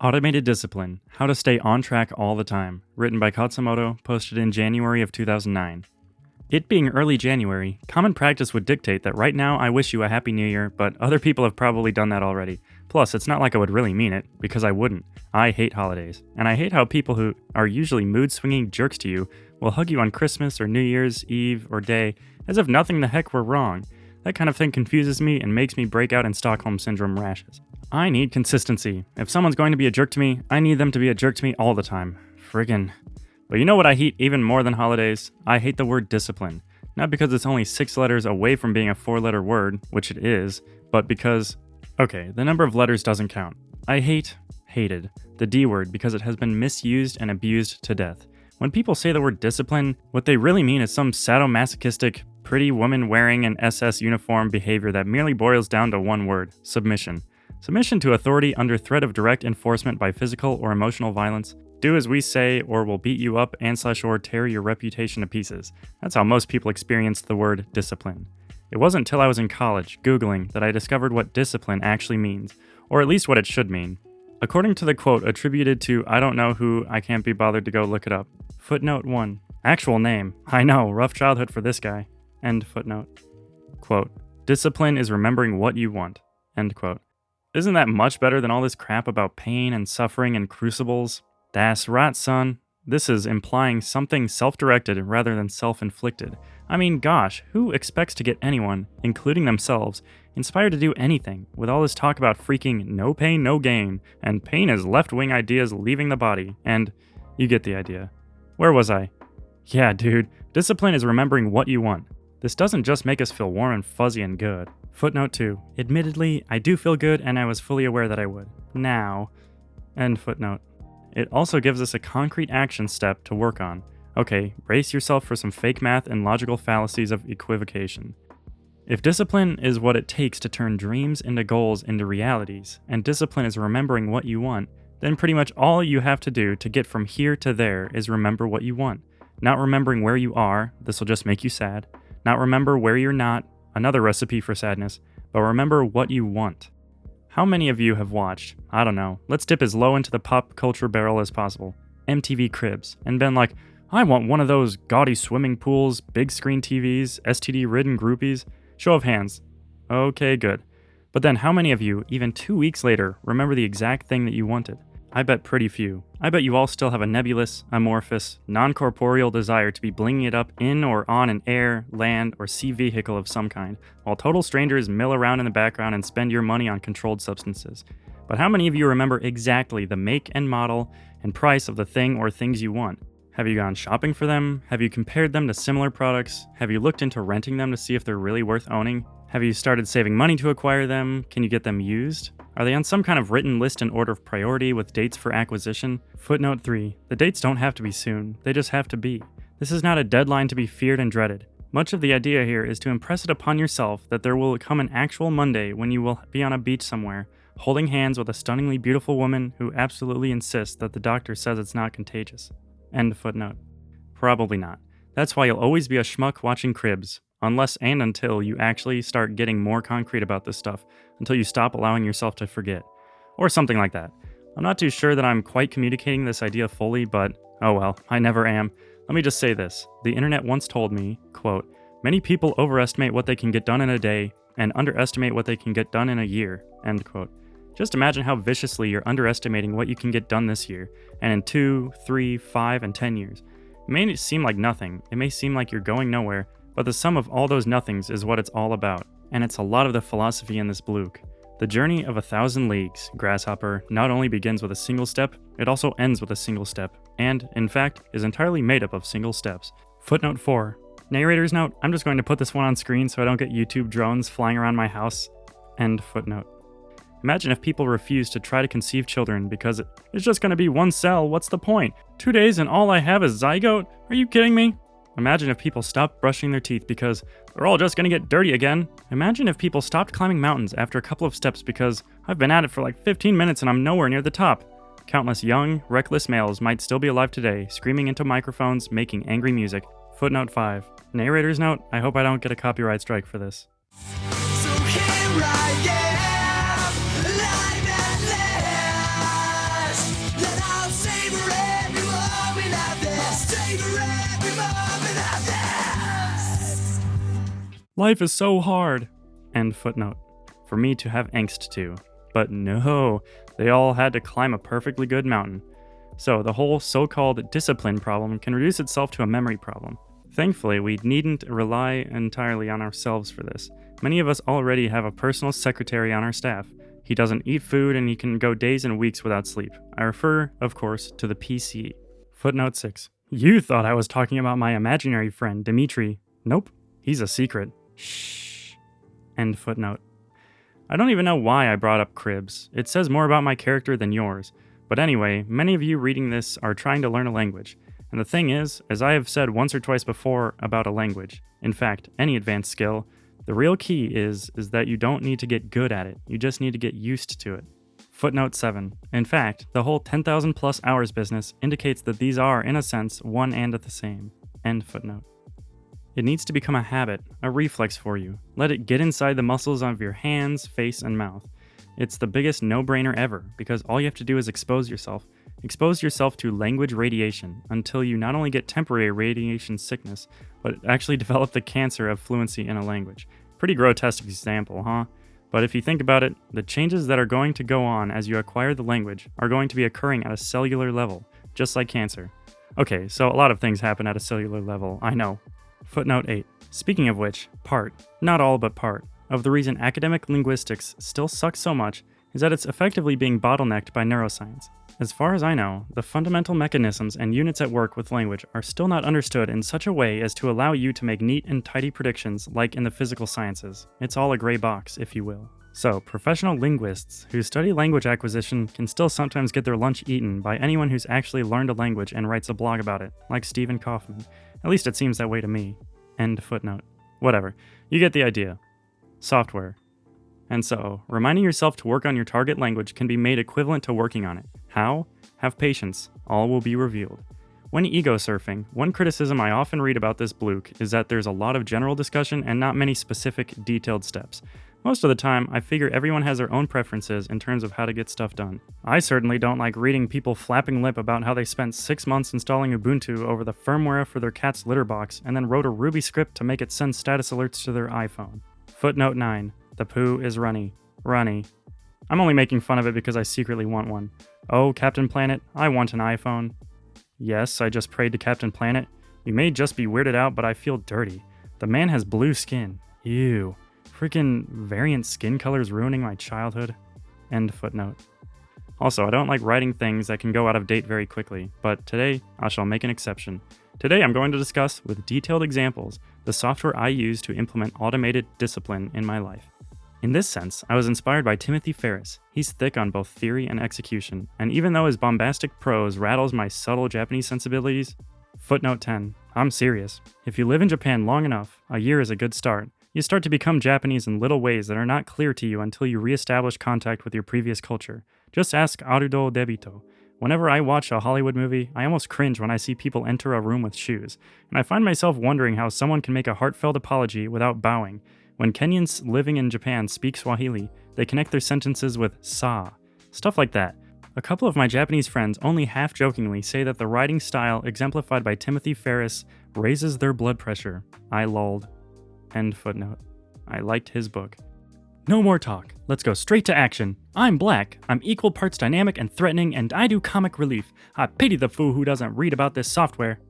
Automated Discipline, How to Stay on Track All the Time, written by Khatzumoto, posted in January of 2009. It being early January, common practice would dictate that right now I wish you a Happy New Year, but other people have probably done that already. Plus, it's not like I would really mean it, because I wouldn't. I hate holidays, and I hate how people who are usually mood-swinging jerks to you will hug you on Christmas or New Year's Eve or Day as if nothing the heck were wrong. That kind of thing confuses me and makes me break out in Stockholm Syndrome rashes. I need consistency. If someone's going to be a jerk to me, I need them to be a jerk to me all the time. Friggin'. But you know what I hate even more than holidays? I hate the word discipline. Not because it's only 6 letters away from being a 4-letter word, which it is, but because... Okay, the number of letters doesn't count. I hated, the D word because it has been misused and abused to death. When people say the word discipline, what they really mean is some sadomasochistic, pretty woman wearing an SS uniform behavior that merely boils down to one word: submission. Submission to authority under threat of direct enforcement by physical or emotional violence. Do as we say or we'll beat you up and/or tear your reputation to pieces. That's how most people experienced the word discipline. It wasn't until I was in college, Googling, that I discovered what discipline actually means, or at least what it should mean. According to the quote attributed to I don't know who, I can't be bothered to go look it up. Footnote 1. Actual name. I know, rough childhood for this guy. End footnote. Quote, discipline is remembering what you want. End quote. Isn't that much better than all this crap about pain and suffering and crucibles? That's right, son. This is implying something self-directed rather than self-inflicted. I mean, gosh, who expects to get anyone, including themselves, inspired to do anything with all this talk about freaking no pain, no gain, and pain is left-wing ideas leaving the body, and you get the idea. Where was I? Yeah, dude, discipline is remembering what you want. This doesn't just make us feel warm and fuzzy and good. Footnote 2. Admittedly, I do feel good and I was fully aware that I would. Now. End footnote. It also gives us a concrete action step to work on. Okay, brace yourself for some fake math and logical fallacies of equivocation. If discipline is what it takes to turn dreams into goals into realities, and discipline is remembering what you want, then pretty much all you have to do to get from here to there is remember what you want. Not remembering where you are, this will just make you sad. Not remember where you're not, another recipe for sadness, but remember what you want. How many of you have watched, I don't know, let's dip as low into the pop culture barrel as possible, MTV Cribs, and been like, I want one of those gaudy swimming pools, big screen TVs, STD-ridden groupies? Show of hands. Okay, good. But then how many of you, even 2 weeks later, remember the exact thing that you wanted? I bet pretty few. I bet you all still have a nebulous, amorphous, non-corporeal desire to be blinging it up in or on an air, land, or sea vehicle of some kind, while total strangers mill around in the background and spend your money on controlled substances. But how many of you remember exactly the make and model and price of the thing or things you want? Have you gone shopping for them? Have you compared them to similar products? Have you looked into renting them to see if they're really worth owning? Have you started saving money to acquire them? Can you get them used? Are they on some kind of written list in order of priority with dates for acquisition? Footnote 3. The dates don't have to be soon, they just have to be. This is not a deadline to be feared and dreaded. Much of the idea here is to impress it upon yourself that there will come an actual Monday when you will be on a beach somewhere, holding hands with a stunningly beautiful woman who absolutely insists that the doctor says it's not contagious. End footnote. Probably not. That's why you'll always be a schmuck watching Cribs. Unless and until you actually start getting more concrete about this stuff, until you stop allowing yourself to forget. Or something like that. I'm not too sure that I'm quite communicating this idea fully, but oh well, I never am. Let me just say this. The internet once told me, quote, many people overestimate what they can get done in a day and underestimate what they can get done in a year, end quote. Just imagine how viciously you're underestimating what you can get done this year, and in 2, 3, 5, and 10 years. It may seem like nothing, it may seem like you're going nowhere, but the sum of all those nothings is what it's all about, and it's a lot of the philosophy in this blook. The journey of 1,000 leagues, Grasshopper, not only begins with a single step, it also ends with a single step, and, in fact, is entirely made up of single steps. Footnote 4. Narrator's note, I'm just going to put this one on screen so I don't get YouTube drones flying around my house. End footnote. Imagine if people refuse to try to conceive children because it's just going to be one cell, what's the point? 2 days and all I have is zygote? Are you kidding me? Imagine if people stopped brushing their teeth because they're all just gonna get dirty again. Imagine if people stopped climbing mountains after a couple of steps because I've been at it for like 15 minutes and I'm nowhere near the top. Countless young, reckless males might still be alive today, screaming into microphones, making angry music. Footnote 5. Narrator's note, I hope I don't get a copyright strike for this. So here I am, alive at last. Life is so hard. End footnote. For me to have angst too. But no, they all had to climb a perfectly good mountain. So the whole so-called discipline problem can reduce itself to a memory problem. Thankfully, we needn't rely entirely on ourselves for this. Many of us already have a personal secretary on our staff. He doesn't eat food and he can go days and weeks without sleep. I refer, of course, to the PC. Footnote 6. You thought I was talking about my imaginary friend, Dimitri. Nope, he's a secret. Shh. End footnote. I don't even know why I brought up cribs. It says more about my character than yours. But anyway, many of you reading this are trying to learn a language. And the thing is, as I have said once or twice before about a language, in fact, any advanced skill, the real key is that you don't need to get good at it, you just need to get used to it. Footnote 7. In fact, the whole 10,000 plus hours business indicates that these are, in a sense, one and the same. End footnote. It needs to become a habit, a reflex for you. Let it get inside the muscles of your hands, face, and mouth. It's the biggest no-brainer ever, because all you have to do is expose yourself. Expose yourself to language radiation until you not only get temporary radiation sickness, but actually develop the cancer of fluency in a language. Pretty grotesque example, huh? But if you think about it, the changes that are going to go on as you acquire the language are going to be occurring at a cellular level, just like cancer. Okay, so a lot of things happen at a cellular level, I know. Footnote 8. Speaking of which, part, not all but part, of the reason academic linguistics still sucks so much is that it's effectively being bottlenecked by neuroscience. As far as I know, the fundamental mechanisms and units at work with language are still not understood in such a way as to allow you to make neat and tidy predictions like in the physical sciences. It's all a gray box, if you will. So, professional linguists who study language acquisition can still sometimes get their lunch eaten by anyone who's actually learned a language and writes a blog about it, like Stephen Kaufmann. At least it seems that way to me. End footnote. Whatever. You get the idea. Software. And so, reminding yourself to work on your target language can be made equivalent to working on it. How? Have patience. All will be revealed. When ego surfing, one criticism I often read about this bloke is that there's a lot of general discussion and not many specific, detailed steps. Most of the time, I figure everyone has their own preferences in terms of how to get stuff done. I certainly don't like reading people flapping lip about how they spent 6 months installing Ubuntu over the firmware for their cat's litter box and then wrote a Ruby script to make it send status alerts to their iPhone. Footnote 9. The poo is runny. Runny. I'm only making fun of it because I secretly want one. Oh, Captain Planet, I want an iPhone. Yes, I just prayed to Captain Planet. You may just be weirded out, but I feel dirty. The man has blue skin. Ew. Freaking variant skin colors ruining my childhood. End footnote. Also, I don't like writing things that can go out of date very quickly, but today I shall make an exception. Today I'm going to discuss, with detailed examples, the software I use to implement automated discipline in my life. In this sense, I was inspired by Timothy Ferriss. He's thick on both theory and execution, and even though his bombastic prose rattles my subtle Japanese sensibilities, footnote 10, I'm serious. If you live in Japan long enough, a year is a good start. You start to become Japanese in little ways that are not clear to you until you reestablish contact with your previous culture. Just ask Arudou Debito. Whenever I watch a Hollywood movie, I almost cringe when I see people enter a room with shoes, and I find myself wondering how someone can make a heartfelt apology without bowing. When Kenyans living in Japan speak Swahili, they connect their sentences with sa. Stuff like that. A couple of my Japanese friends only half-jokingly say that the writing style exemplified by Timothy Ferriss raises their blood pressure. I lolled. End footnote. I liked his book. No more talk. Let's go straight to action. I'm black. I'm equal parts dynamic and threatening, and I do comic relief. I pity the fool who doesn't read about this software.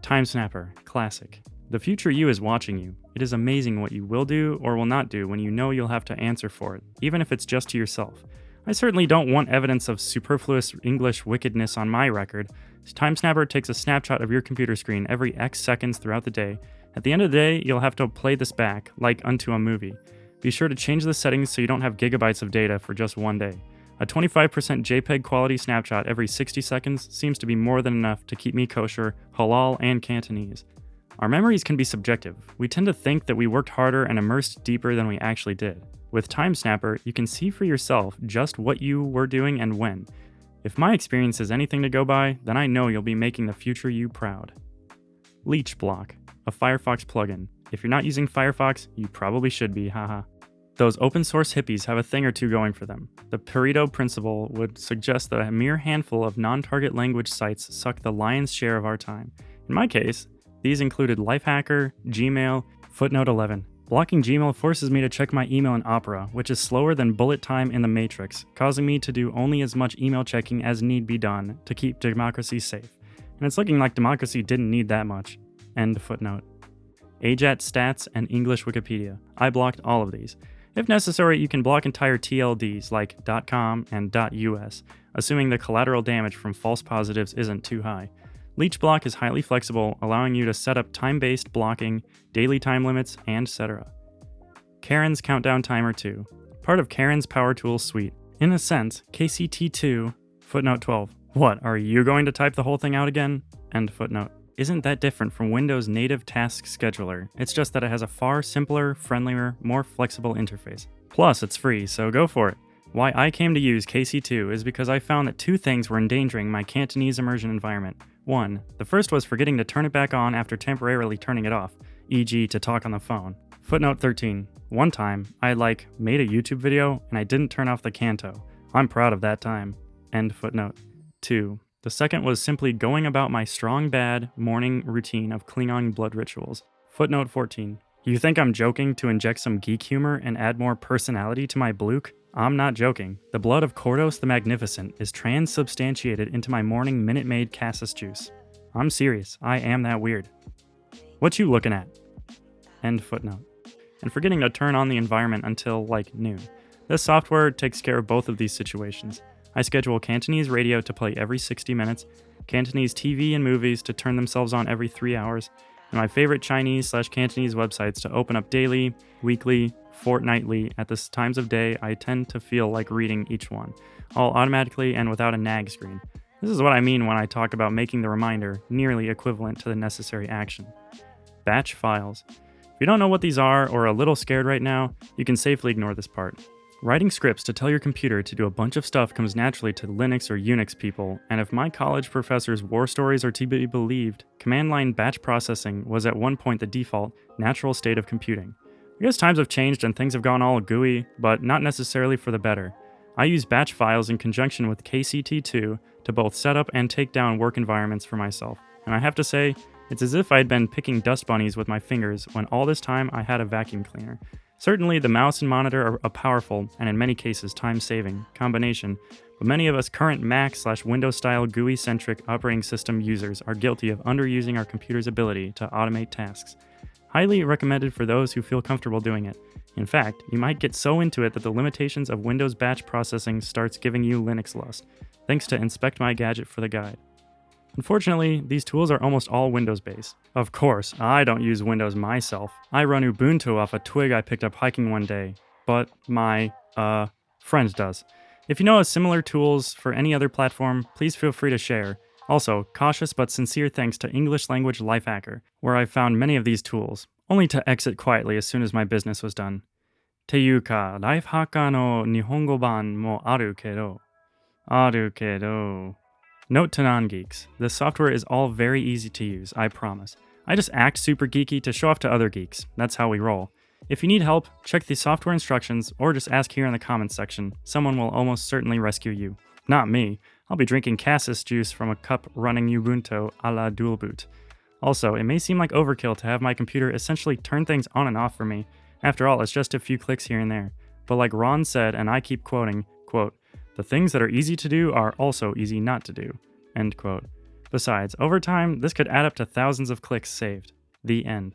TimeSnapper. Classic. The future you is watching you. It is amazing what you will do or will not do when you know you'll have to answer for it, even if it's just to yourself. I certainly don't want evidence of superfluous English wickedness on my record. TimeSnapper takes a snapshot of your computer screen every X seconds throughout the day. At the end of the day, you'll have to play this back, like unto a movie. Be sure to change the settings so you don't have gigabytes of data for just one day. A 25% JPEG quality snapshot every 60 seconds seems to be more than enough to keep me kosher, halal, and Cantonese. Our memories can be subjective. We tend to think that we worked harder and immersed deeper than we actually did. With TimeSnapper, you can see for yourself just what you were doing and when. If my experience is anything to go by, then I know you'll be making the future you proud. LeechBlock, a FireFox plugin. If you're not using FireFox, you probably should be, haha. Those open source hippies have a thing or two going for them. The Pareto principle would suggest that a mere handful of non-target language sites suck the lion's share of our time. In my case, these included LifeHacker, Gmail, footnote 11. Blocking Gmail forces me to check my email in Opera, which is slower than bullet time in the Matrix, causing me to do only as much email checking as need be done to keep democracy safe. And it's looking like democracy didn't need that much. End footnote. AJATT stats and English Wikipedia. I blocked all of these. If necessary, you can block entire TLDs like .com and .us, assuming the collateral damage from false positives isn't too high. LeechBlock is highly flexible, allowing you to set up time-based blocking, daily time limits, and etc. Karen's Countdown Timer 2. Part of Karen's Power Tools suite. In a sense, KCT2, footnote 12. What, are you going to type the whole thing out again? End footnote. Isn't that different from Windows' native task scheduler? It's just that it has a far simpler, friendlier, more flexible interface. Plus, it's free, so go for it. Why I came to use KC2 is because I found that two things were endangering my Cantonese immersion environment. One, the first was forgetting to turn it back on after temporarily turning it off, e.g. to talk on the phone. Footnote 13. One time, I made a YouTube video and I didn't turn off the Canto. I'm proud of that time. End footnote. 2. The second was simply going about my strong bad morning routine of Klingon blood rituals. Footnote 14. You think I'm joking to inject some geek humor and add more personality to my blook? I'm not joking. The blood of Kordos the Magnificent is transubstantiated into my morning Minute Maid Cassis juice. I'm serious. I am that weird. What you looking at? End footnote. And forgetting to turn on the environment until, noon. This software takes care of both of these situations. I schedule Cantonese radio to play every 60 minutes, Cantonese TV and movies to turn themselves on every 3 hours, and my favorite Chinese/Cantonese websites to open up daily, weekly, fortnightly at the times of day I tend to feel like reading each one, all automatically and without a nag screen. This is what I mean when I talk about making the reminder nearly equivalent to the necessary action. Batch files. If you don't know what these are or are a little scared right now, you can safely ignore this part. Writing scripts to tell your computer to do a bunch of stuff comes naturally to Linux or Unix people, and if my college professor's war stories are to be believed, command line batch processing was at one point the default, natural state of computing. I guess times have changed and things have gone all gooey, but not necessarily for the better. I use batch files in conjunction with KCT2 to both set up and take down work environments for myself, and I have to say, it's as if I'd been picking dust bunnies with my fingers when all this time I had a vacuum cleaner. Certainly, the mouse and monitor are a powerful, and in many cases time-saving, combination, but many of us current Mac/Windows-style GUI-centric operating system users are guilty of underusing our computer's ability to automate tasks. Highly recommended for those who feel comfortable doing it. In fact, you might get so into it that the limitations of Windows batch processing starts giving you Linux lust, thanks to Inspect My Gadget for the guide. Unfortunately, these tools are almost all Windows-based. Of course, I don't use Windows myself. I run Ubuntu off a twig I picked up hiking one day, but my, friend does. If you know of similar tools for any other platform, please feel free to share. Also, cautious but sincere thanks to English language LifeHacker, where I found many of these tools, only to exit quietly as soon as my business was done. ていうか、LifeHacker の日本語版もあるけど。Note to non-geeks, this software is all very easy to use, I promise. I just act super geeky to show off to other geeks. That's how we roll. If you need help, check the software instructions or just ask here in the comments section. Someone will almost certainly rescue you. Not me. I'll be drinking cassis juice from a cup running Ubuntu a la dual boot. Also, it may seem like overkill to have my computer essentially turn things on and off for me. After all, it's just a few clicks here and there. But like Ron said, and I keep quoting, quote, "The things that are easy to do are also easy not to do." End quote. Besides, over time, this could add up to thousands of clicks saved. The end.